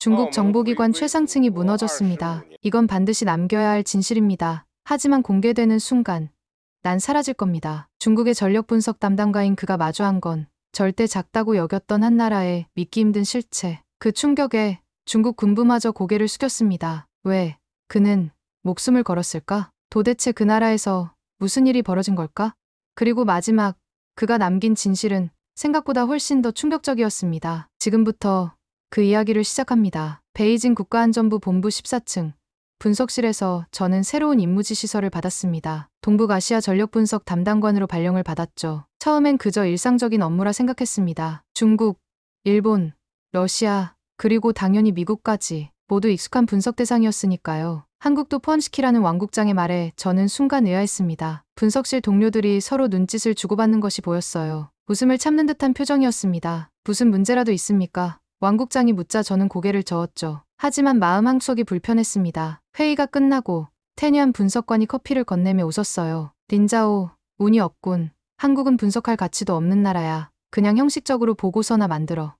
중국 정보기관 최상층이 무너졌습니다. 이건 반드시 남겨야 할 진실입니다. 하지만 공개되는 순간 난 사라질 겁니다. 중국의 전력 분석 담당가인 그가 마주한 건 절대 작다고 여겼던 한 나라의 믿기 힘든 실체. 그 충격에 중국 군부마저 고개를 숙였습니다. 왜 그는 목숨을 걸었을까? 도대체 그 나라에서 무슨 일이 벌어진 걸까? 그리고 마지막 그가 남긴 진실은 생각보다 훨씬 더 충격적이었습니다. 지금부터 그 이야기를 시작합니다. 베이징 국가안전부 본부 14층 분석실에서 저는 새로운 임무지 시설을 받았습니다. 동북아시아 전력 분석 담당관으로 발령을 받았죠. 처음엔 그저 일상적인 업무라 생각했습니다. 중국, 일본, 러시아, 그리고 당연히 미국까지 모두 익숙한 분석 대상이었으니까요. 한국도 포함시키라는 왕국장의 말에 저는 순간 의아했습니다. 분석실 동료들이 서로 눈짓을 주고받는 것이 보였어요. 웃음을 참는 듯한 표정이었습니다. 무슨 문제라도 있습니까? 왕국장이 묻자 저는 고개를 저었죠. 하지만 마음 한구석이 불편했습니다. 회의가 끝나고 테뉴안 분석관이 커피를 건네며 웃었어요. 린자오, 운이 없군. 한국은 분석할 가치도 없는 나라야. 그냥 형식적으로 보고서나 만들어.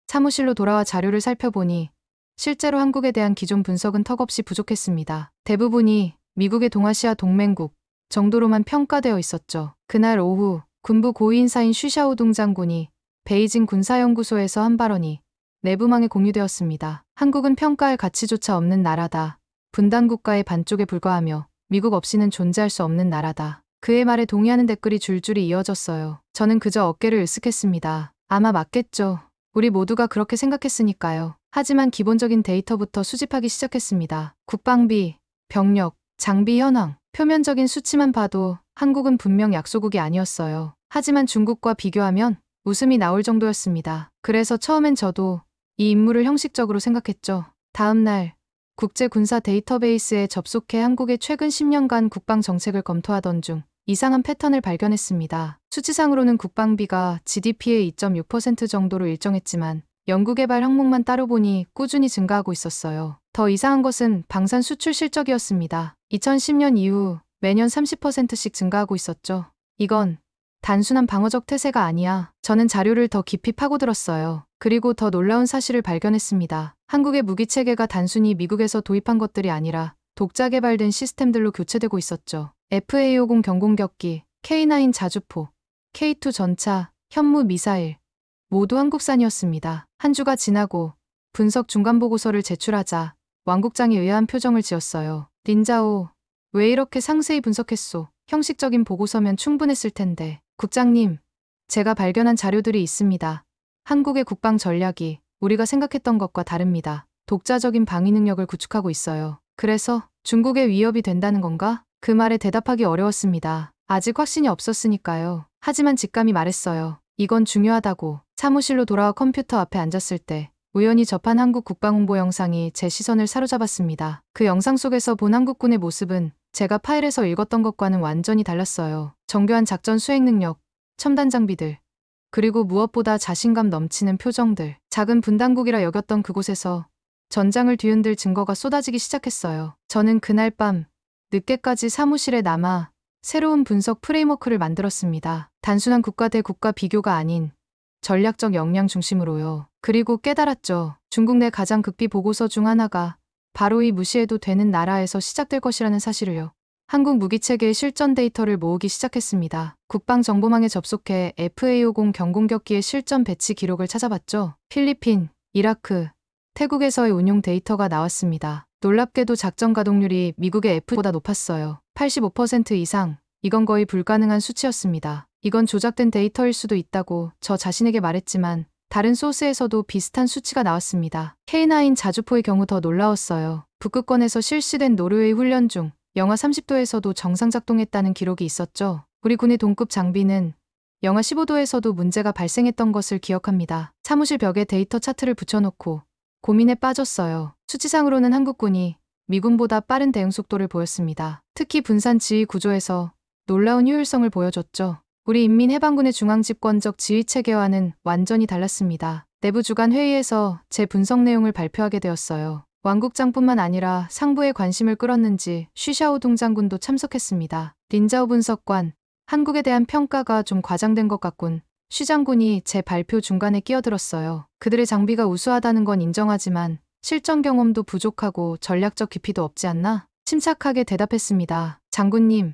사무실로 돌아와 자료를 살펴보니 실제로 한국에 대한 기존 분석은 턱없이 부족했습니다. 대부분이 미국의 동아시아 동맹국 정도로만 평가되어 있었죠. 그날 오후 군부 고위인사인 쉬샤오둥 장군이 베이징 군사연구소에서 한 발언이 내부망에 공유되었습니다. 한국은 평가할 가치조차 없는 나라다. 분단국가의 반쪽에 불과하며 미국 없이는 존재할 수 없는 나라다. 그의 말에 동의하는 댓글이 줄줄이 이어졌어요. 저는 그저 어깨를 으쓱했습니다. 아마 맞겠죠. 우리 모두가 그렇게 생각했으니까요. 하지만 기본적인 데이터부터 수집하기 시작했습니다. 국방비, 병력, 장비 현황, 표면적인 수치만 봐도 한국은 분명 약소국이 아니었어요. 하지만 중국과 비교하면 웃음이 나올 정도였습니다. 그래서 처음엔 저도 이 임무를 형식적으로 생각했죠. 다음 날 국제 군사 데이터베이스에 접속해 한국의 최근 10년간 국방 정책을 검토하던 중 이상한 패턴을 발견했습니다. 수치상으로는 국방비가 GDP의 2.6% 정도로 일정했지만 연구개발 항목만 따로 보니 꾸준히 증가하고 있었어요. 더 이상한 것은 방산 수출 실적이었습니다. 2010년 이후 매년 30%씩 증가하고 있었죠. 이건 단순한 방어적 태세가 아니야. 저는 자료를 더 깊이 파고들었어요. 그리고 더 놀라운 사실을 발견했습니다. 한국의 무기체계가 단순히 미국에서 도입한 것들이 아니라 독자 개발된 시스템들로 교체되고 있었죠. FA-50 경공격기, K9 자주포, K2 전차, 현무 미사일 모두 한국산이었습니다. 한 주가 지나고 분석 중간보고서를 제출하자 왕국장이 의아한 표정을 지었어요. 린자오, 왜 이렇게 상세히 분석했소? 형식적인 보고서면 충분했을 텐데. 국장님, 제가 발견한 자료들이 있습니다. 한국의 국방 전략이 우리가 생각했던 것과 다릅니다. 독자적인 방위 능력을 구축하고 있어요. 그래서 중국의 위협이 된다는 건가? 그 말에 대답하기 어려웠습니다. 아직 확신이 없었으니까요. 하지만 직감이 말했어요. 이건 중요하다고. 사무실로 돌아와 컴퓨터 앞에 앉았을 때 우연히 접한 한국 국방홍보 영상이 제 시선을 사로잡았습니다. 그 영상 속에서 본 한국군의 모습은 제가 파일에서 읽었던 것과는 완전히 달랐어요. 정교한 작전 수행 능력, 첨단 장비들, 그리고 무엇보다 자신감 넘치는 표정들. 작은 분단국이라 여겼던 그곳에서 전장을 뒤흔들 증거가 쏟아지기 시작했어요. 저는 그날 밤 늦게까지 사무실에 남아 새로운 분석 프레임워크를 만들었습니다. 단순한 국가 대 국가 비교가 아닌 전략적 역량 중심으로요. 그리고 깨달았죠. 중국 내 가장 극비 보고서 중 하나가 바로 이 무시해도 되는 나라에서 시작될 것이라는 사실을요. 한국 무기체계의 실전 데이터를 모으기 시작했습니다. 국방정보망에 접속해 FA-50 경공격기의 실전 배치 기록을 찾아봤죠. 필리핀, 이라크, 태국에서의 운용 데이터가 나왔습니다. 놀랍게도 작전 가동률이 미국의 F보다 높았어요. 85% 이상. 이건 거의 불가능한 수치였습니다. 이건 조작된 데이터일 수도 있다고 저 자신에게 말했지만 다른 소스에서도 비슷한 수치가 나왔습니다. K9 자주포의 경우 더 놀라웠어요. 북극권에서 실시된 노르웨이 훈련 중 영하 30도에서도 정상 작동했다는 기록이 있었죠. 우리 군의 동급 장비는 영하 15도에서도 문제가 발생했던 것을 기억합니다. 사무실 벽에 데이터 차트를 붙여놓고 고민에 빠졌어요. 수치상으로는 한국군이 미군보다 빠른 대응 속도를 보였습니다. 특히 분산 지휘 구조에서 놀라운 효율성을 보여줬죠. 우리 인민해방군의 중앙집권적 지휘체계와는 완전히 달랐습니다. 내부 주간 회의에서 제 분석 내용을 발표하게 되었어요. 왕국장뿐만 아니라 상부의 관심을 끌었는지 쉬샤오둥 장군도 참석했습니다. 린자오 분석관, 한국에 대한 평가가 좀 과장된 것 같군. 쉬 장군이 제 발표 중간에 끼어들었어요. 그들의 장비가 우수하다는 건 인정하지만 실전 경험도 부족하고 전략적 깊이도 없지 않나? 침착하게 대답했습니다. 장군님,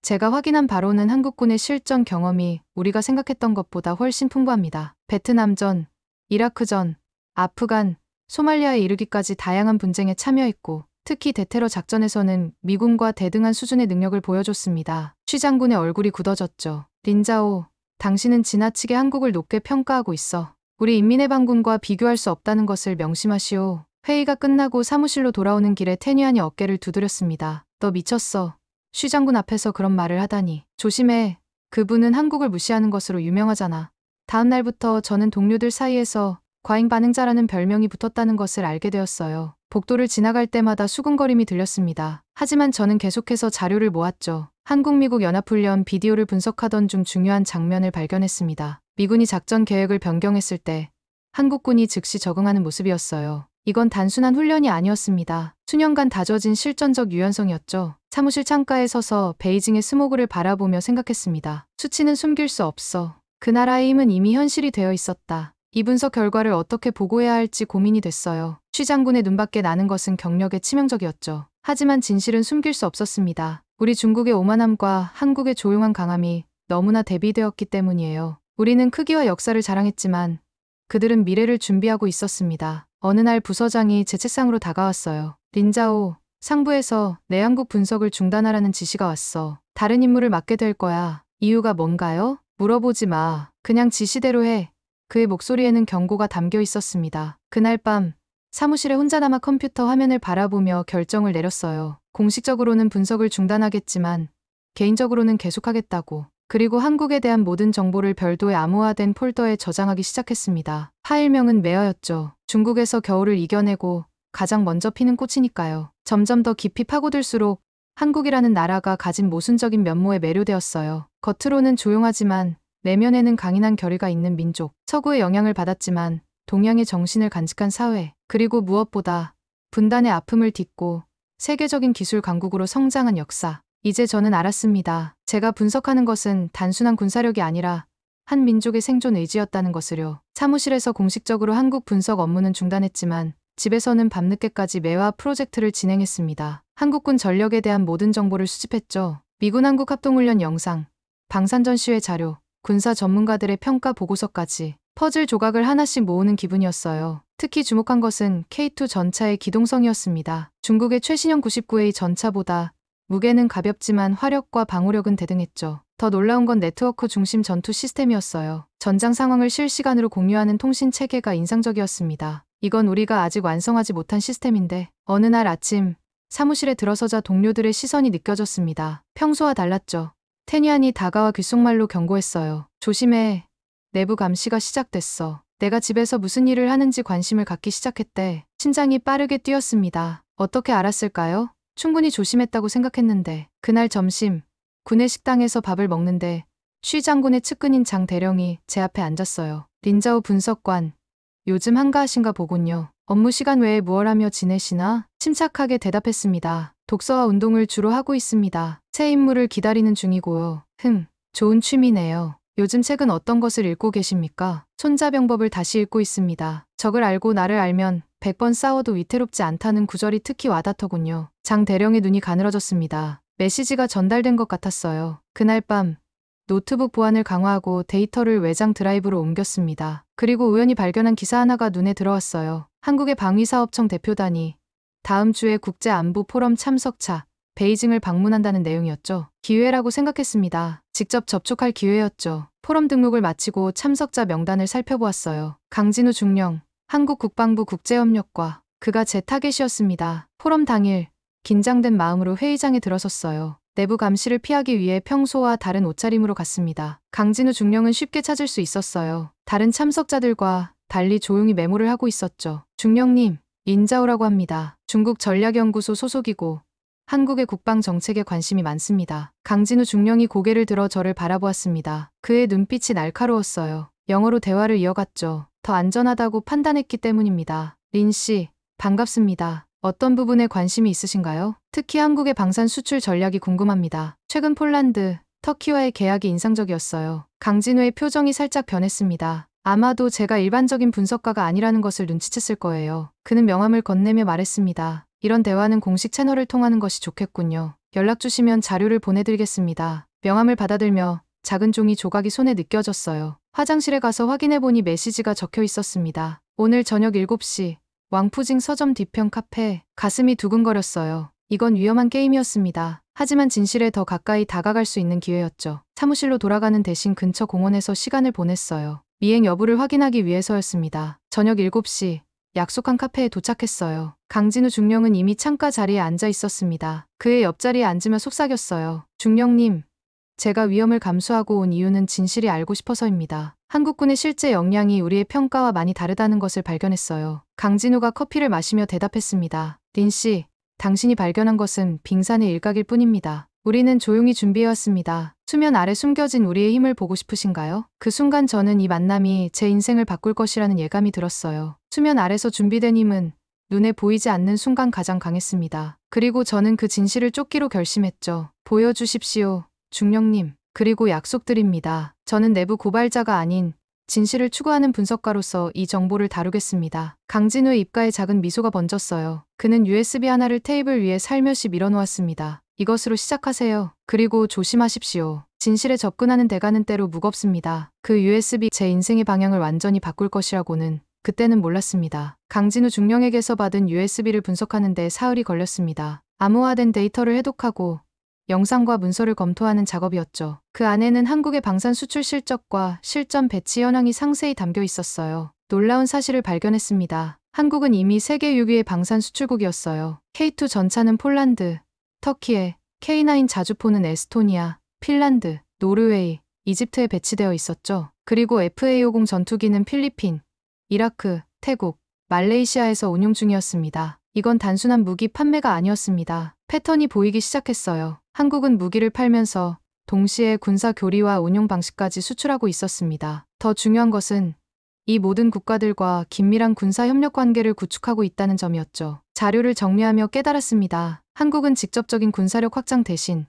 제가 확인한 바로는 한국군의 실전 경험이 우리가 생각했던 것보다 훨씬 풍부합니다. 베트남전, 이라크전, 아프간, 소말리아에 이르기까지 다양한 분쟁에 참여했고 특히 대테러 작전에서는 미군과 대등한 수준의 능력을 보여줬습니다. 쉬 장군의 얼굴이 굳어졌죠. 린자오, 당신은 지나치게 한국을 높게 평가하고 있어. 우리 인민해방군과 비교할 수 없다는 것을 명심하시오. 회의가 끝나고 사무실로 돌아오는 길에 테뉴안이 어깨를 두드렸습니다. 너 미쳤어. 쉬 장군 앞에서 그런 말을 하다니. 조심해. 그분은 한국을 무시하는 것으로 유명하잖아. 다음 날부터 저는 동료들 사이에서 과잉 반응자라는 별명이 붙었다는 것을 알게 되었어요. 복도를 지나갈 때마다 수군거림이 들렸습니다. 하지만 저는 계속해서 자료를 모았죠. 한국-미국 연합훈련 비디오를 분석하던 중 중요한 장면을 발견했습니다. 미군이 작전 계획을 변경했을 때 한국군이 즉시 적응하는 모습이었어요. 이건 단순한 훈련이 아니었습니다. 수년간 다져진 실전적 유연성이었죠. 사무실 창가에 서서 베이징의 스모그를 바라보며 생각했습니다. 수치는 숨길 수 없어. 그 나라의 힘은 이미 현실이 되어 있었다. 이 분석 결과를 어떻게 보고해야 할지 고민이 됐어요. 쉬 장군의 눈밖에 나는 것은 경력에 치명적이었죠. 하지만 진실은 숨길 수 없었습니다. 우리 중국의 오만함과 한국의 조용한 강함이 너무나 대비되었기 때문이에요. 우리는 크기와 역사를 자랑했지만 그들은 미래를 준비하고 있었습니다. 어느 날 부서장이 제 책상으로 다가왔어요. 린자오, 상부에서 내 한국 분석을 중단하라는 지시가 왔어. 다른 임무를 맡게 될 거야. 이유가 뭔가요? 물어보지 마. 그냥 지시대로 해. 그의 목소리에는 경고가 담겨 있었습니다. 그날 밤 사무실에 혼자 남아 컴퓨터 화면을 바라보며 결정을 내렸어요. 공식적으로는 분석을 중단하겠지만 개인적으로는 계속하겠다고. 그리고 한국에 대한 모든 정보를 별도의 암호화된 폴더에 저장하기 시작했습니다. 파일명은 메어였죠. 중국에서 겨울을 이겨내고 가장 먼저 피는 꽃이니까요. 점점 더 깊이 파고들수록 한국이라는 나라가 가진 모순적인 면모에 매료되었어요. 겉으로는 조용하지만 내면에는 강인한 결의가 있는 민족. 서구의 영향을 받았지만 동양의 정신을 간직한 사회. 그리고 무엇보다 분단의 아픔을 딛고 세계적인 기술 강국으로 성장한 역사. 이제 저는 알았습니다. 제가 분석하는 것은 단순한 군사력이 아니라 한 민족의 생존 의지였다는 것을요. 사무실에서 공식적으로 한국 분석 업무는 중단했지만 집에서는 밤늦게까지 매화 프로젝트를 진행했습니다. 한국군 전력에 대한 모든 정보를 수집했죠. 미군 한국 합동훈련 영상, 방산전 시회 자료, 군사 전문가들의 평가 보고서까지. 퍼즐 조각을 하나씩 모으는 기분이었어요. 특히 주목한 것은 K2 전차의 기동성이었습니다. 중국의 최신형 99A 전차보다 무게는 가볍지만 화력과 방호력은 대등했죠. 더 놀라운 건 네트워크 중심 전투 시스템이었어요. 전장 상황을 실시간으로 공유하는 통신 체계가 인상적이었습니다. 이건 우리가 아직 완성하지 못한 시스템인데 어느 날 아침 사무실에 들어서자 동료들의 시선이 느껴졌습니다. 평소와 달랐죠. 테니안이 다가와 귓속말로 경고했어요. 조심해. 내부 감시가 시작됐어. 내가 집에서 무슨 일을 하는지 관심을 갖기 시작했대. 심장이 빠르게 뛰었습니다. 어떻게 알았을까요? 충분히 조심했다고 생각했는데 그날 점심 군의 식당에서 밥을 먹는데 쉬 장군의 측근인 장 대령이 제 앞에 앉았어요. 린자오 분석관, 요즘 한가하신가 보군요. 업무 시간 외에 무얼 하며 지내시나? 침착하게 대답했습니다. 독서와 운동을 주로 하고 있습니다. 새 임무를 기다리는 중이고요. 좋은 취미네요. 요즘 책은 어떤 것을 읽고 계십니까? 손자병법을 다시 읽고 있습니다. 적을 알고 나를 알면 100번 싸워도 위태롭지 않다는 구절이 특히 와닿더군요. 장 대령의 눈이 가늘어졌습니다. 메시지가 전달된 것 같았어요. 그날 밤 노트북 보안을 강화하고 데이터를 외장 드라이브로 옮겼습니다. 그리고 우연히 발견한 기사 하나가 눈에 들어왔어요. 한국의 방위사업청 대표단이 다음 주에 국제안보 포럼 참석차 베이징을 방문한다는 내용이었죠. 기회라고 생각했습니다. 직접 접촉할 기회였죠. 포럼 등록을 마치고 참석자 명단을 살펴보았어요. 강진우 중령, 한국 국방부 국제협력과 그가 제 타겟이었습니다. 포럼 당일 긴장된 마음으로 회의장에 들어섰어요. 내부 감시를 피하기 위해 평소와 다른 옷차림으로 갔습니다. 강진우 중령은 쉽게 찾을 수 있었어요. 다른 참석자들과 달리 조용히 메모를 하고 있었죠. 중령님, 린자오라고 합니다. 중국 전략연구소 소속이고 한국의 국방 정책에 관심이 많습니다. 강진우 중령이 고개를 들어 저를 바라보았습니다. 그의 눈빛이 날카로웠어요. 영어로 대화를 이어갔죠. 더 안전하다고 판단했기 때문입니다. 린 씨, 반갑습니다. 어떤 부분에 관심이 있으신가요? 특히 한국의 방산 수출 전략이 궁금합니다. 최근 폴란드, 터키와의 계약이 인상적이었어요. 강진우의 표정이 살짝 변했습니다. 아마도 제가 일반적인 분석가가 아니라는 것을 눈치챘을 거예요. 그는 명함을 건네며 말했습니다. 이런 대화는 공식 채널을 통하는 것이 좋겠군요. 연락 주시면 자료를 보내드리겠습니다. 명함을 받아들며 작은 종이 조각이 손에 느껴졌어요. 화장실에 가서 확인해보니 메시지가 적혀 있었습니다. 오늘 저녁 7시 왕푸징 서점 뒤편 카페. 가슴이 두근거렸어요. 이건 위험한 게임이었습니다. 하지만 진실에 더 가까이 다가갈 수 있는 기회였죠. 사무실로 돌아가는 대신 근처 공원에서 시간을 보냈어요. 미행 여부를 확인하기 위해서였습니다. 저녁 7시 약속한 카페에 도착했어요. 강진우 중령은 이미 창가 자리에 앉아 있었습니다. 그의 옆자리에 앉으며 속삭였어요. 중령님, 제가 위험을 감수하고 온 이유는 진실이 알고 싶어서입니다. 한국군의 실제 역량이 우리의 평가와 많이 다르다는 것을 발견했어요. 강진우가 커피를 마시며 대답했습니다. 딘씨, 당신이 발견한 것은 빙산의 일각일 뿐입니다. 우리는 조용히 준비해왔습니다. 수면 아래 숨겨진 우리의 힘을 보고 싶으신가요? 그 순간 저는 이 만남이 제 인생을 바꿀 것이라는 예감이 들었어요. 수면 아래서 준비된 힘은 눈에 보이지 않는 순간 가장 강했습니다. 그리고 저는 그 진실을 쫓기로 결심했죠. 보여주십시오, 중령님. 그리고 약속드립니다. 저는 내부 고발자가 아닌 진실을 추구하는 분석가로서 이 정보를 다루겠습니다. 강진우의 입가에 작은 미소가 번졌어요. 그는 USB 하나를 테이블 위에 살며시 밀어놓았습니다. 이것으로 시작하세요. 그리고 조심하십시오. 진실에 접근하는 대가는 때로 무겁습니다. 그 USB 제 인생의 방향을 완전히 바꿀 것이라고는 그때는 몰랐습니다. 강진우 중령에게서 받은 USB를 분석하는 데 사흘이 걸렸습니다. 암호화된 데이터를 해독하고 영상과 문서를 검토하는 작업이었죠. 그 안에는 한국의 방산 수출 실적과 실전 배치 현황이 상세히 담겨 있었어요. 놀라운 사실을 발견했습니다. 한국은 이미 세계 6위의 방산 수출국이었어요. K2 전차는 폴란드, 터키에, K9 자주포는 에스토니아, 핀란드, 노르웨이, 이집트에 배치되어 있었죠. 그리고 FA-50 전투기는 필리핀, 이라크, 태국, 말레이시아에서 운용 중이었습니다. 이건 단순한 무기 판매가 아니었습니다. 패턴이 보이기 시작했어요. 한국은 무기를 팔면서 동시에 군사 교리와 운용 방식까지 수출하고 있었습니다. 더 중요한 것은 이 모든 국가들과 긴밀한 군사 협력 관계를 구축하고 있다는 점이었죠. 자료를 정리하며 깨달았습니다. 한국은 직접적인 군사력 확장 대신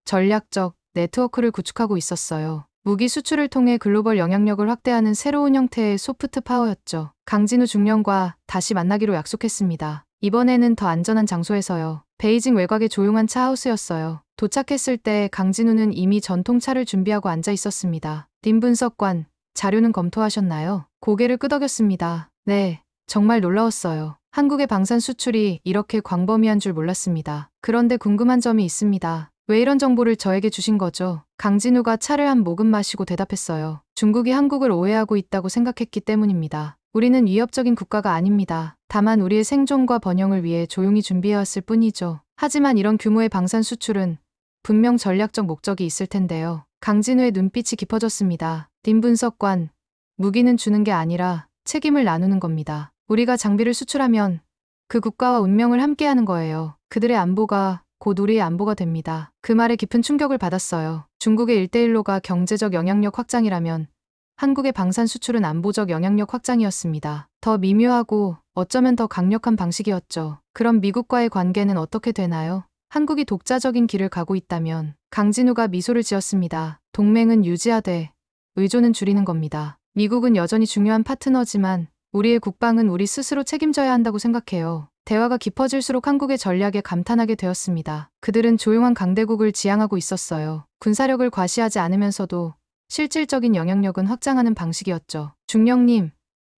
전략적 네트워크를 구축하고 있었어요. 무기 수출을 통해 글로벌 영향력을 확대하는 새로운 형태의 소프트 파워였죠. 강진우 중령과 다시 만나기로 약속했습니다. 이번에는 더 안전한 장소에서요. 베이징 외곽의 조용한 차하우스였어요. 도착했을 때 강진우는 이미 전통차를 준비하고 앉아 있었습니다. 딘 분석관, 자료는 검토하셨나요? 고개를 끄덕였습니다. 네, 정말 놀라웠어요. 한국의 방산 수출이 이렇게 광범위한 줄 몰랐습니다. 그런데 궁금한 점이 있습니다. 왜 이런 정보를 저에게 주신 거죠? 강진우가 차를 한 모금 마시고 대답했어요. 중국이 한국을 오해하고 있다고 생각했기 때문입니다. 우리는 위협적인 국가가 아닙니다. 다만 우리의 생존과 번영을 위해 조용히 준비해왔을 뿐이죠. 하지만 이런 규모의 방산 수출은 분명 전략적 목적이 있을 텐데요. 강진우의 눈빛이 깊어졌습니다. 딘 분석관, 무기는 주는 게 아니라 책임을 나누는 겁니다. 우리가 장비를 수출하면 그 국가와 운명을 함께하는 거예요. 그들의 안보가 곧 우리의 안보가 됩니다. 그 말에 깊은 충격을 받았어요. 중국의 1대1로가 경제적 영향력 확장이라면 한국의 방산 수출은 안보적 영향력 확장이었습니다. 더 미묘하고 어쩌면 더 강력한 방식이었죠. 그럼 미국과의 관계는 어떻게 되나요? 한국이 독자적인 길을 가고 있다면 강진우가 미소를 지었습니다. 동맹은 유지하되 의존은 줄이는 겁니다. 미국은 여전히 중요한 파트너지만 우리의 국방은 우리 스스로 책임져야 한다고 생각해요. 대화가 깊어질수록 한국의 전략에 감탄하게 되었습니다. 그들은 조용한 강대국을 지향하고 있었어요. 군사력을 과시하지 않으면서도 실질적인 영향력은 확장하는 방식이었죠. 중령님,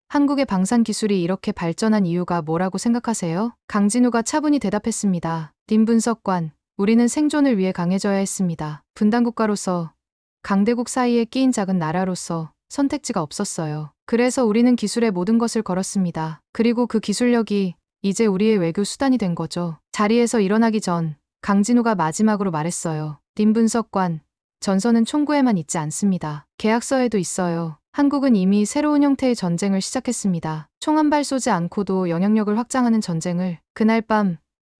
한국의 방산 기술이 이렇게 발전한 이유가 뭐라고 생각하세요? 강진우가 차분히 대답했습니다. 딘 분석관, 우리는 생존을 위해 강해져야 했습니다. 분단국가로서, 강대국 사이에 끼인 작은 나라로서 선택지가 없었어요. 그래서 우리는 기술의 모든 것을 걸었습니다. 그리고 그 기술력이 이제 우리의 외교 수단이 된 거죠. 자리에서 일어나기 전 강진우가 마지막으로 말했어요. 딘 분석관, 전선은 총구에만 있지 않습니다. 계약서에도 있어요. 한국은 이미 새로운 형태의 전쟁을 시작했습니다. 총 한 발 쏘지 않고도 영향력을 확장하는 전쟁을. 그날 밤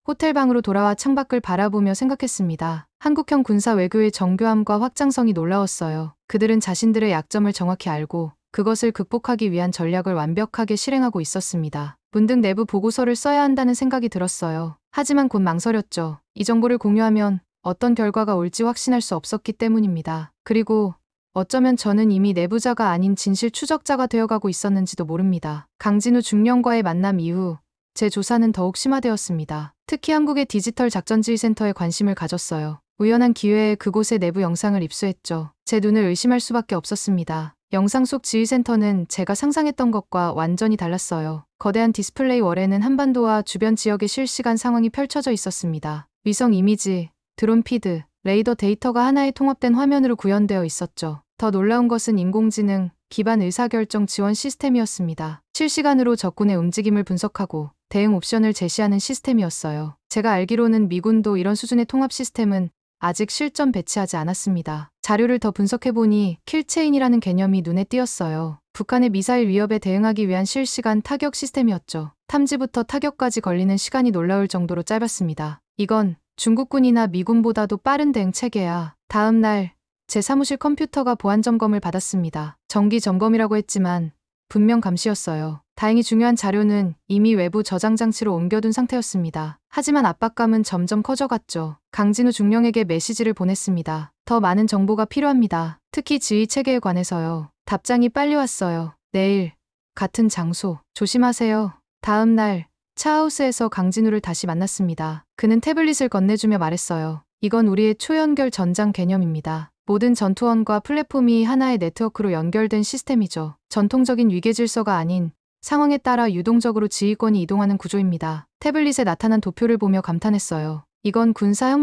호텔방으로 돌아와 창밖을 바라보며 생각했습니다. 한국형 군사 외교의 정교함과 확장성이 놀라웠어요. 그들은 자신들의 약점을 정확히 알고 그것을 극복하기 위한 전략을 완벽하게 실행하고 있었습니다. 문득 내부 보고서를 써야 한다는 생각이 들었어요. 하지만 곧 망설였죠. 이 정보를 공유하면 어떤 결과가 올지 확신할 수 없었기 때문입니다. 그리고 어쩌면 저는 이미 내부자가 아닌 진실 추적자가 되어가고 있었는지도 모릅니다. 강진우 중령과의 만남 이후 제 조사는 더욱 심화되었습니다. 특히 한국의 디지털 작전지휘센터에 관심을 가졌어요. 우연한 기회에 그곳의 내부 영상을 입수했죠. 제 눈을 의심할 수밖에 없었습니다. 영상 속 지휘센터는 제가 상상했던 것과 완전히 달랐어요. 거대한 디스플레이 월에는 한반도와 주변 지역의 실시간 상황이 펼쳐져 있었습니다. 위성 이미지, 드론 피드, 레이더 데이터가 하나의 통합된 화면으로 구현되어 있었죠. 더 놀라운 것은 인공지능 기반 의사결정 지원 시스템이었습니다. 실시간으로 적군의 움직임을 분석하고 대응 옵션을 제시하는 시스템이었어요. 제가 알기로는 미군도 이런 수준의 통합 시스템은 아직 실전 배치하지 않았습니다. 자료를 더 분석해보니 킬체인이라는 개념이 눈에 띄었어요. 북한의 미사일 위협에 대응하기 위한 실시간 타격 시스템이었죠. 탐지부터 타격까지 걸리는 시간이 놀라울 정도로 짧았습니다. 이건 중국군이나 미군보다도 빠른 대응 체계야. 다음 날 제 사무실 컴퓨터가 보안 점검을 받았습니다. 정기 점검이라고 했지만 분명 감시였어요. 다행히 중요한 자료는 이미 외부 저장 장치로 옮겨둔 상태였습니다. 하지만 압박감은 점점 커져갔죠. 강진우 중령에게 메시지를 보냈습니다. 더 많은 정보가 필요합니다. 특히 지휘 체계에 관해서요. 답장이 빨리 왔어요. 내일 같은 장소 조심하세요. 다음 날 차하우스에서 강진우를 다시 만났습니다. 그는 태블릿을 건네주며 말했어요. 이건 우리의 초연결 전장 개념입니다. 모든 전투원과 플랫폼이 하나의 네트워크로 연결된 시스템이죠. 전통적인 위계 질서가 아닌 상황에 따라 유동적으로 지휘권이 이동하는 구조입니다. 태블릿에 나타난 도표를 보며 감탄했어요. 이건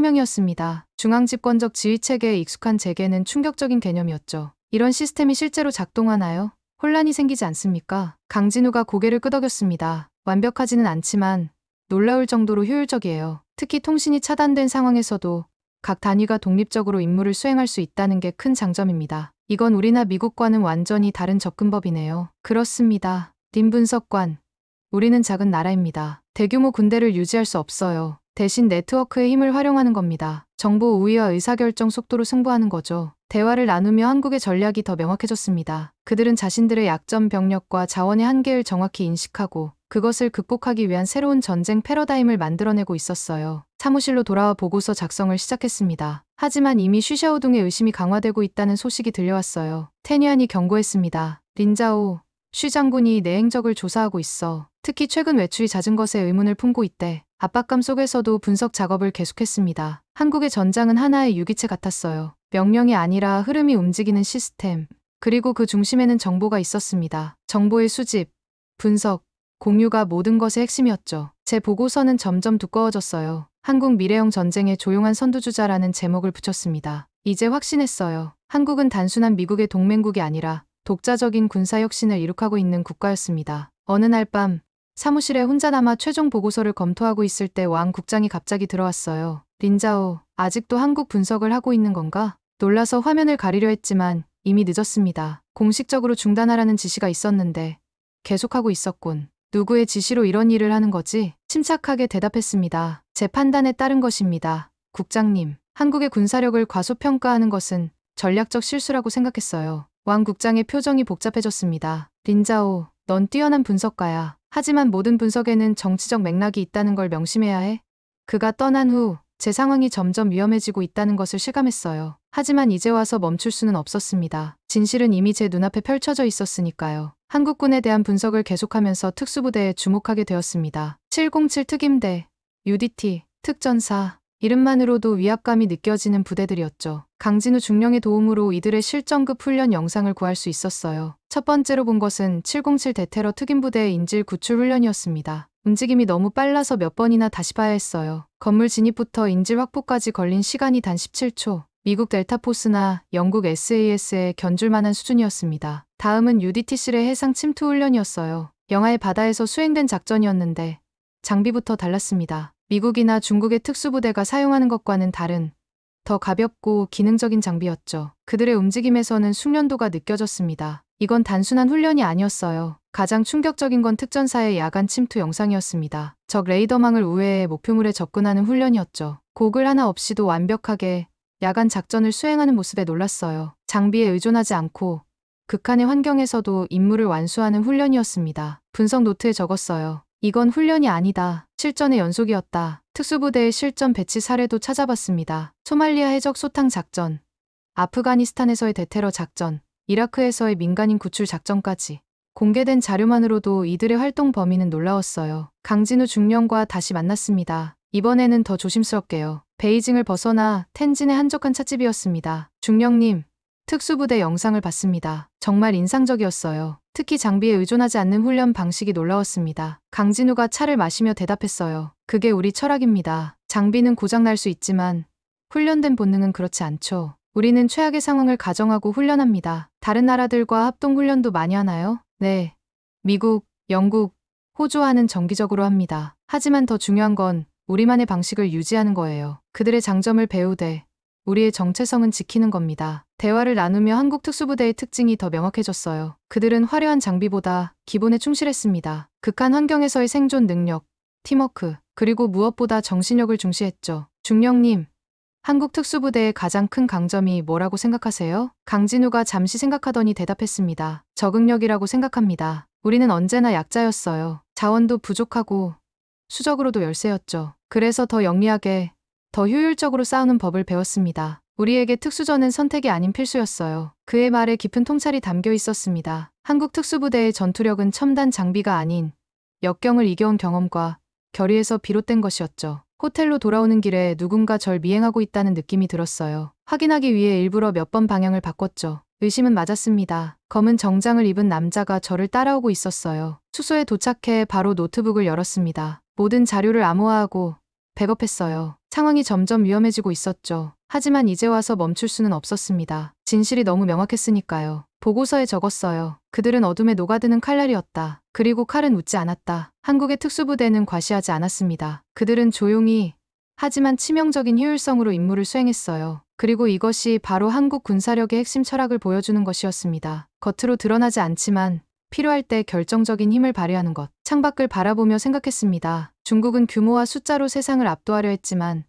군사혁명이었습니다. 중앙집권적 지휘체계에 익숙한 제게는 충격적인 개념이었죠. 이런 시스템이 실제로 작동하나요? 혼란이 생기지 않습니까? 강진우가 고개를 끄덕였습니다. 완벽하지는 않지만 놀라울 정도로 효율적이에요. 특히 통신이 차단된 상황에서도 각 단위가 독립적으로 임무를 수행할 수 있다는 게 큰 장점입니다. 이건 우리나 미국과는 완전히 다른 접근법이네요. 그렇습니다. 림 분석관. 우리는 작은 나라입니다. 대규모 군대를 유지할 수 없어요. 대신 네트워크의 힘을 활용하는 겁니다. 정보 우위와 의사결정 속도로 승부하는 거죠. 대화를 나누며 한국의 전략이 더 명확해졌습니다. 그들은 자신들의 약점 병력과 자원의 한계를 정확히 인식하고 그것을 극복하기 위한 새로운 전쟁 패러다임을 만들어내고 있었어요. 사무실로 돌아와 보고서 작성을 시작했습니다. 하지만 이미 쉬샤오둥의 의심이 강화되고 있다는 소식이 들려왔어요. 테니안이 경고했습니다. 린자오, 쉬 장군이 내 행적을 조사하고 있어. 특히 최근 외출이 잦은 것에 의문을 품고 있대. 압박감 속에서도 분석 작업을 계속했습니다. 한국의 전장은 하나의 유기체 같았어요. 명령이 아니라 흐름이 움직이는 시스템. 그리고 그 중심에는 정보가 있었습니다. 정보의 수집, 분석, 공유가 모든 것의 핵심이었죠. 제 보고서는 점점 두꺼워졌어요. 한국 미래형 전쟁의 조용한 선두주자라는 제목을 붙였습니다. 이제 확신했어요. 한국은 단순한 미국의 동맹국이 아니라 독자적인 군사혁신을 이룩하고 있는 국가였습니다. 어느 날 밤 사무실에 혼자 남아 최종 보고서를 검토하고 있을 때 왕 국장이 갑자기 들어왔어요. 린자오, 아직도 한국 분석을 하고 있는 건가? 놀라서 화면을 가리려 했지만 이미 늦었습니다. 공식적으로 중단하라는 지시가 있었는데 계속하고 있었군. 누구의 지시로 이런 일을 하는 거지? 침착하게 대답했습니다. 제 판단에 따른 것입니다. 국장님, 한국의 군사력을 과소평가하는 것은 전략적 실수라고 생각했어요. 왕 국장의 표정이 복잡해졌습니다. 린자오, 넌 뛰어난 분석가야. 하지만 모든 분석에는 정치적 맥락이 있다는 걸 명심해야 해. 그가 떠난 후 제 상황이 점점 위험해지고 있다는 것을 실감했어요. 하지만 이제 와서 멈출 수는 없었습니다. 진실은 이미 제 눈앞에 펼쳐져 있었으니까요. 한국군에 대한 분석을 계속하면서 특수부대에 주목하게 되었습니다. 707 특임대, UDT, 특전사, 이름만으로도 위압감이 느껴지는 부대들이었죠. 강진우 중령의 도움으로 이들의 실전급 훈련 영상을 구할 수 있었어요. 첫 번째로 본 것은 707 대테러 특임부대의 인질 구출 훈련이었습니다. 움직임이 너무 빨라서 몇 번이나 다시 봐야 했어요. 건물 진입부터 인질 확보까지 걸린 시간이 단 17초. 미국 델타포스나 영국 SAS에 견줄 만한 수준이었습니다. 다음은 UDT실의 해상 침투 훈련이었어요. 영하의 바다에서 수행된 작전이었는데 장비부터 달랐습니다. 미국이나 중국의 특수부대가 사용하는 것과는 다른 더 가볍고 기능적인 장비였죠. 그들의 움직임에서는 숙련도가 느껴졌습니다. 이건 단순한 훈련이 아니었어요. 가장 충격적인 건 특전사의 야간 침투 영상이었습니다. 적 레이더망을 우회해 목표물에 접근하는 훈련이었죠. 고글 하나 없이도 완벽하게 야간 작전을 수행하는 모습에 놀랐어요. 장비에 의존하지 않고 극한의 환경에서도 임무를 완수하는 훈련이었습니다. 분석 노트에 적었어요. 이건 훈련이 아니다. 실전의 연속이었다. 특수부대의 실전 배치 사례도 찾아봤습니다. 소말리아 해적 소탕 작전, 아프가니스탄에서의 대테러 작전, 이라크에서의 민간인 구출 작전까지 공개된 자료만으로도 이들의 활동 범위는 놀라웠어요. 강진우 중령과 다시 만났습니다. 이번에는 더 조심스럽게요. 베이징을 벗어나 텐진의 한적한 찻집이었습니다. 중령님, 특수부대 영상을 봤습니다. 정말 인상적이었어요. 특히 장비에 의존하지 않는 훈련 방식이 놀라웠습니다. 강진우가 차를 마시며 대답했어요. 그게 우리 철학입니다. 장비는 고장날 수 있지만 훈련된 본능은 그렇지 않죠. 우리는 최악의 상황을 가정하고 훈련합니다. 다른 나라들과 합동훈련도 많이 하나요? 네. 미국, 영국, 호주와는 정기적으로 합니다. 하지만 더 중요한 건 우리만의 방식을 유지하는 거예요. 그들의 장점을 배우되 우리의 정체성은 지키는 겁니다. 대화를 나누며 한국 특수부대의 특징이 더 명확해졌어요. 그들은 화려한 장비보다 기본에 충실했습니다. 극한 환경에서의 생존 능력, 팀워크, 그리고 무엇보다 정신력을 중시했죠. 중령님, 한국 특수부대의 가장 큰 강점이 뭐라고 생각하세요? 강진우가 잠시 생각하더니 대답했습니다. 적응력이라고 생각합니다. 우리는 언제나 약자였어요. 자원도 부족하고 수적으로도 열세였죠. 그래서 더 영리하게, 더 효율적으로 싸우는 법을 배웠습니다. 우리에게 특수전은 선택이 아닌 필수였어요. 그의 말에 깊은 통찰이 담겨 있었습니다. 한국 특수부대의 전투력은 첨단 장비가 아닌 역경을 이겨온 경험과 결의에서 비롯된 것이었죠. 호텔로 돌아오는 길에 누군가 절 미행하고 있다는 느낌이 들었어요. 확인하기 위해 일부러 몇 번 방향을 바꿨죠. 의심은 맞았습니다. 검은 정장을 입은 남자가 저를 따라오고 있었어요. 숙소에 도착해 바로 노트북을 열었습니다. 모든 자료를 암호화하고 백업했어요. 상황이 점점 위험해지고 있었죠. 하지만 이제 와서 멈출 수는 없었습니다. 진실이 너무 명확했으니까요. 보고서에 적었어요. 그들은 어둠에 녹아드는 칼날이었다. 그리고 칼은 웃지 않았다. 한국의 특수부대는 과시하지 않았습니다. 그들은 조용히 하지만 치명적인 효율성으로 임무를 수행했어요. 그리고 이것이 바로 한국 군사력의 핵심 철학을 보여주는 것이었습니다. 겉으로 드러나지 않지만 필요할 때 결정적인 힘을 발휘하는 것. 창밖을 바라보며 생각했습니다. 중국은 규모와 숫자로 세상을 압도하려 했지만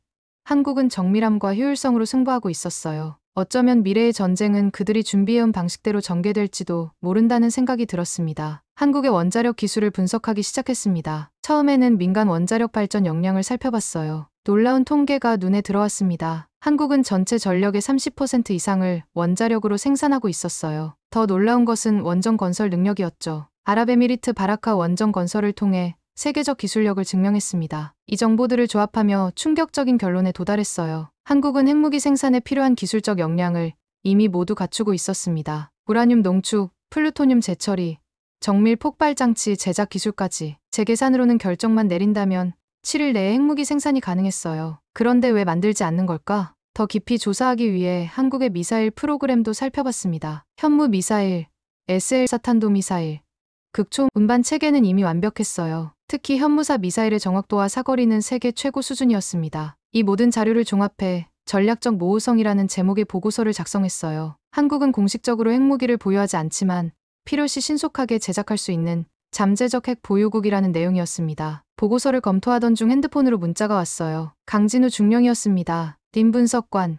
한국은 정밀함과 효율성으로 승부하고 있었어요. 어쩌면 미래의 전쟁은 그들이 준비해온 방식대로 전개될지도 모른다는 생각이 들었습니다. 한국의 원자력 기술을 분석하기 시작했습니다. 처음에는 민간 원자력 발전 역량을 살펴봤어요. 놀라운 통계가 눈에 들어왔습니다. 한국은 전체 전력의 30% 이상을 원자력으로 생산하고 있었어요. 더 놀라운 것은 원전 건설 능력이었죠. 아랍에미리트 바라카 원전 건설을 통해 세계적 기술력을 증명했습니다. 이 정보들을 조합하며 충격적인 결론에 도달했어요. 한국은 핵무기 생산에 필요한 기술적 역량을 이미 모두 갖추고 있었습니다. 우라늄 농축, 플루토늄 재처리, 정밀 폭발 장치 제작 기술까지 제 계산으로는 결정만 내린다면 7일 내에 핵무기 생산이 가능했어요. 그런데 왜 만들지 않는 걸까? 더 깊이 조사하기 위해 한국의 미사일 프로그램도 살펴봤습니다. 현무 미사일, SL사탄도 미사일, 극초 운반 체계는 이미 완벽했어요. 특히 현무사 미사일의 정확도와 사거리는 세계 최고 수준이었습니다. 이 모든 자료를 종합해 전략적 모호성이라는 제목의 보고서를 작성했어요. 한국은 공식적으로 핵무기를 보유하지 않지만 필요시 신속하게 제작할 수 있는 잠재적 핵 보유국이라는 내용이었습니다. 보고서를 검토하던 중 핸드폰으로 문자가 왔어요. 강진우 중령이었습니다. 님 분석관.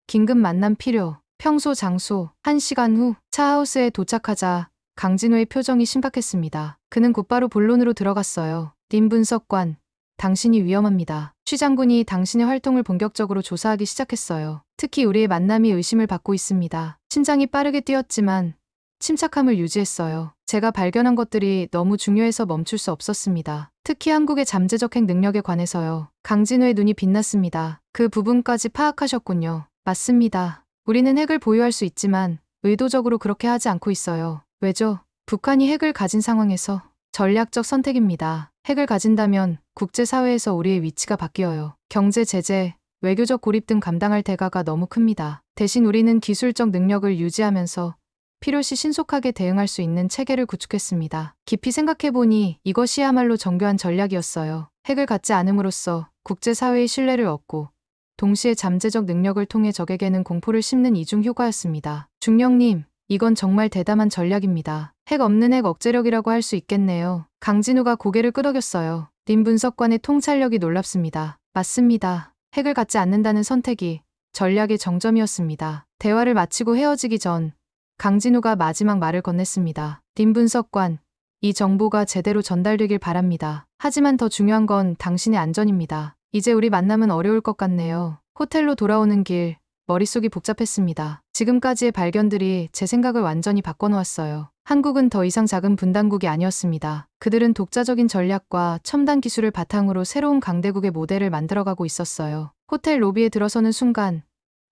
긴급 만남 필요. 평소 장소. 1시간 후 차하우스에 도착하자 강진우의 표정이 심각했습니다. 그는 곧바로 본론으로 들어갔어요. 님 분석관. 당신이 위험합니다. 쉬 장군이 당신의 활동을 본격적으로 조사하기 시작했어요. 특히 우리의 만남이 의심을 받고 있습니다. 심장이 빠르게 뛰었지만 침착함을 유지했어요. 제가 발견한 것들이 너무 중요해서 멈출 수 없었습니다. 특히 한국의 잠재적 핵 능력에 관해서요. 강진우의 눈이 빛났습니다. 그 부분까지 파악하셨군요. 맞습니다. 우리는 핵을 보유할 수 있지만 의도적으로 그렇게 하지 않고 있어요. 왜죠? 북한이 핵을 가진 상황에서 전략적 선택입니다. 핵을 가진다면 국제사회에서 우리의 위치가 바뀌어요. 경제 제재, 외교적 고립 등 감당할 대가가 너무 큽니다. 대신 우리는 기술적 능력을 유지하면서 필요시 신속하게 대응할 수 있는 체계를 구축했습니다. 깊이 생각해보니 이것이야말로 정교한 전략이었어요. 핵을 갖지 않음으로써 국제사회의 신뢰를 얻고 동시에 잠재적 능력을 통해 적에게는 공포를 심는 이중 효과였습니다. 중령님, 이건 정말 대담한 전략입니다. 핵 없는 핵 억제력이라고 할 수 있겠네요. 강진우가 고개를 끄덕였어요. 님 분석관의 통찰력이 놀랍습니다. 맞습니다. 핵을 갖지 않는다는 선택이 전략의 정점이었습니다. 대화를 마치고 헤어지기 전 강진우가 마지막 말을 건넸습니다. 님 분석관, 이 정보가 제대로 전달되길 바랍니다. 하지만 더 중요한 건 당신의 안전입니다. 이제 우리 만남은 어려울 것 같네요. 호텔로 돌아오는 길, 머릿속이 복잡했습니다. 지금까지의 발견들이 제 생각을 완전히 바꿔놓았어요. 한국은 더 이상 작은 분단국이 아니었습니다. 그들은 독자적인 전략과 첨단 기술을 바탕으로 새로운 강대국의 모델을 만들어가고 있었어요. 호텔 로비에 들어서는 순간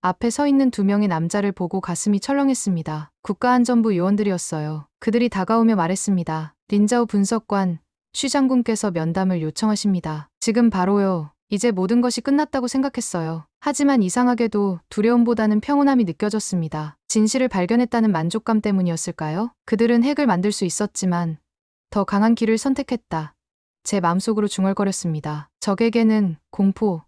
앞에 서 있는 두 명의 남자를 보고 가슴이 철렁했습니다. 국가안전부 요원들이었어요. 그들이 다가오며 말했습니다. 린자오 분석관, 쉬 장군께서 면담을 요청하십니다. 지금 바로요. 이제 모든 것이 끝났다고 생각했어요. 하지만 이상하게도 두려움보다는 평온함이 느껴졌습니다. 진실을 발견했다는 만족감 때문이었을까요? 그들은 핵을 만들 수 있었지만 더 강한 길을 선택했다. 제 마음속으로 중얼거렸습니다. 적에게는 공포,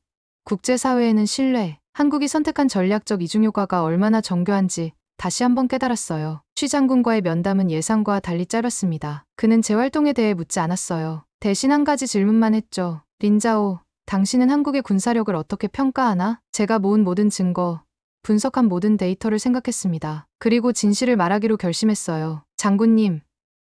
국제사회에는 신뢰, 한국이 선택한 전략적 이중효과가 얼마나 정교한지 다시 한번 깨달았어요. 쉬 장군과의 면담은 예상과 달리 짧았습니다. 그는 제 활동에 대해 묻지 않았어요. 대신 한 가지 질문만 했죠. 린자오, 당신은 한국의 군사력을 어떻게 평가하나? 제가 모은 모든 증거, 분석한 모든 데이터를 생각했습니다. 그리고 진실을 말하기로 결심했어요. 장군님,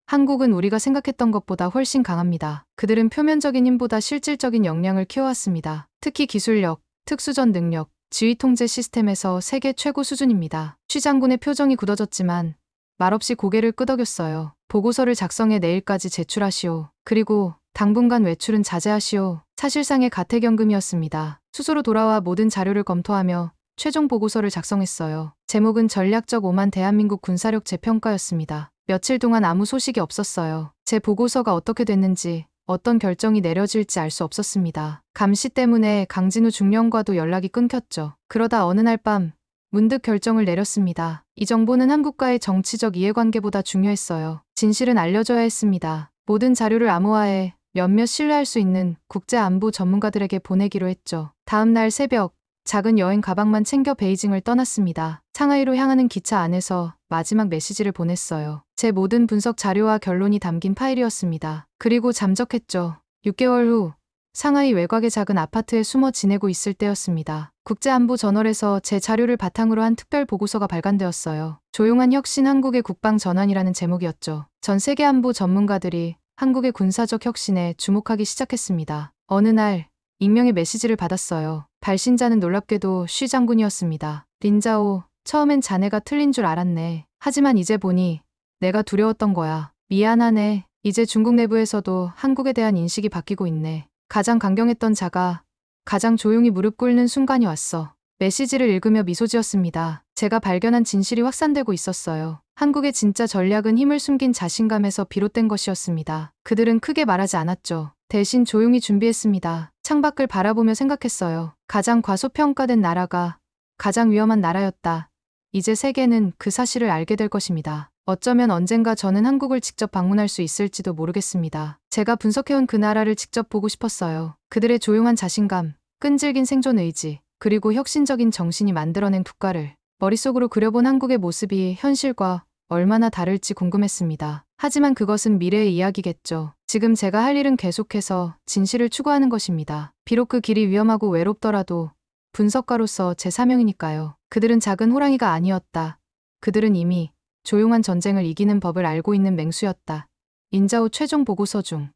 한국은 우리가 생각했던 것보다 훨씬 강합니다. 그들은 표면적인 힘보다 실질적인 역량을 키워왔습니다. 특히 기술력, 특수전 능력, 지휘 통제 시스템에서 세계 최고 수준입니다. 쉬 장군의 표정이 굳어졌지만 말없이 고개를 끄덕였어요. 보고서를 작성해 내일까지 제출하시오. 그리고 당분간 외출은 자제하시오. 사실상의 가택연금이었습니다. 수소로 돌아와 모든 자료를 검토하며 최종 보고서를 작성했어요. 제목은 전략적 오만 대한민국 군사력 재평가였습니다. 며칠 동안 아무 소식이 없었어요. 제 보고서가 어떻게 됐는지, 어떤 결정이 내려질지 알 수 없었습니다. 감시 때문에 강진우 중령과도 연락이 끊겼죠. 그러다 어느 날 밤 문득 결정을 내렸습니다. 이 정보는 한국과의 정치적 이해관계보다 중요했어요. 진실은 알려줘야 했습니다. 모든 자료를 암호화해 몇몇 신뢰할 수 있는 국제안보 전문가들에게 보내기로 했죠. 다음 날 새벽, 작은 여행 가방만 챙겨 베이징을 떠났습니다. 상하이로 향하는 기차 안에서 마지막 메시지를 보냈어요. 제 모든 분석 자료와 결론이 담긴 파일이었습니다. 그리고 잠적했죠. 6개월 후 상하이 외곽의 작은 아파트에 숨어 지내고 있을 때였습니다. 국제안보 저널에서 제 자료를 바탕으로 한 특별 보고서가 발간되었어요. 조용한 혁신 한국의 국방 전환이라는 제목이었죠. 전 세계 안보 전문가들이 한국의 군사적 혁신에 주목하기 시작했습니다. 어느 날 익명의 메시지를 받았어요. 발신자는 놀랍게도 쉬 장군이었습니다. 린자오, 처음엔 자네가 틀린 줄 알았네. 하지만 이제 보니 내가 두려웠던 거야. 미안하네. 이제 중국 내부에서도 한국에 대한 인식이 바뀌고 있네. 가장 강경했던 자가 가장 조용히 무릎 꿇는 순간이 왔어. 메시지를 읽으며 미소 지었습니다. 제가 발견한 진실이 확산되고 있었어요. 한국의 진짜 전략은 힘을 숨긴 자신감에서 비롯된 것이었습니다. 그들은 크게 말하지 않았죠. 대신 조용히 준비했습니다. 창밖을 바라보며 생각했어요. 가장 과소평가된 나라가 가장 위험한 나라였다. 이제 세계는 그 사실을 알게 될 것입니다. 어쩌면 언젠가 저는 한국을 직접 방문할 수 있을지도 모르겠습니다. 제가 분석해온 그 나라를 직접 보고 싶었어요. 그들의 조용한 자신감, 끈질긴 생존 의지, 그리고 혁신적인 정신이 만들어낸 국가를 머릿속으로 그려본 한국의 모습이 현실과 얼마나 다를지 궁금했습니다. 하지만 그것은 미래의 이야기겠죠. 지금 제가 할 일은 계속해서 진실을 추구하는 것입니다. 비록 그 길이 위험하고 외롭더라도 분석가로서 제 사명이니까요. 그들은 작은 호랑이가 아니었다. 그들은 이미 조용한 전쟁을 이기는 법을 알고 있는 맹수였다. 인자오 최종 보고서 중